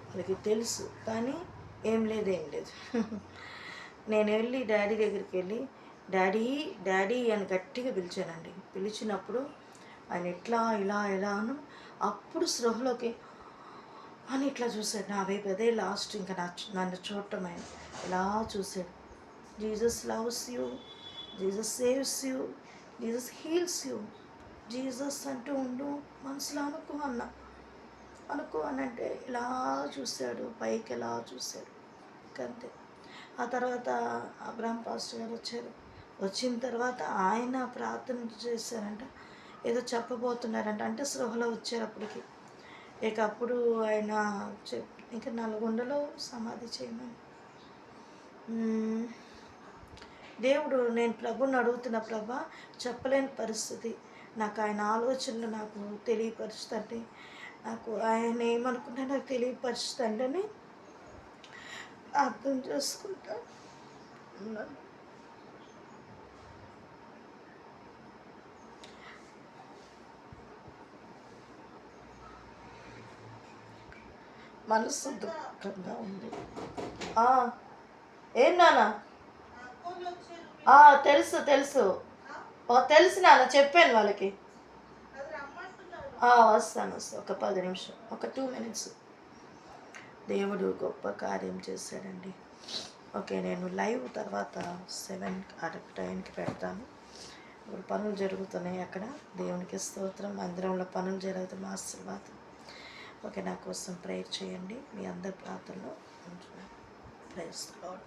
వాళ్ళకి తెలుసు, కానీ ఏం లేదు. నేను వెళ్ళి డాడీ దగ్గరికి వెళ్ళి డాడీ డాడీ అని గట్టిగా పిలిచానండి. పిలిచినప్పుడు ఆయన ఇలా అను. అప్పుడు స్పృహలోకి అని ఇట్లా చూశాడు నా వైపు. అదే లాస్ట్ ఇంకా నన్ను చూడటం. ఆయన ఇలా చూశాడు. Jesus loves you, Jesus saves you, Jesus heels you, Jesus అంటూ ఉండు మనసులో అనుకో అనంటే ఇలా చూశాడు, పైకి ఎలా చూశాడు. అంతే. ఆ తర్వాత అబ్రహం పాస్టర్ గారు వచ్చారు. వచ్చిన తర్వాత ఆయన ప్రార్థన చేశారంట, ఏదో చెప్పబోతున్నారంట. అంటే స్పృహలో వచ్చారు అప్పటికి. ఇక అప్పుడు ఆయన ఇంకా నల్గొండలో సమాధి చేయమని. దేవుడు, నేను ప్రభుని అడుగుతున్న ప్రభా, చెప్పలేని పరిస్థితి, నాకు ఆయన ఆలోచనలు నాకు తెలియపరుస్తుంది, నాకు ఆయన ఏమనుకుంటే నాకు తెలియపరుస్తుంది అని అర్థం చేసుకుంటా ఉన్నాను. మనసు దుఃఖంగా ఉంది. ఏం నాన్న? తెలుసు తెలుసు నాన్న, చెప్పాను వాళ్ళకి. వస్తాను ఒక 10 నిమిషం, ఒక 2 minutes. దేవుడు గొప్ప కార్యం చేశాడండి. ఓకే, నేను లైవ్ తర్వాత 7 టైంకి పెడతాను. ఇప్పుడు పనులు జరుగుతున్నాయి అక్కడ. దేవునికి స్తోత్రం. మందిరంలో పనులు జరుగుతున్న ఆశీర్వాదం. ఓకే, నా కోసం ప్రేయర్ చేయండి. మీ అందరి ప్రార్థనలో ప్రైజ్ ది లార్డ్.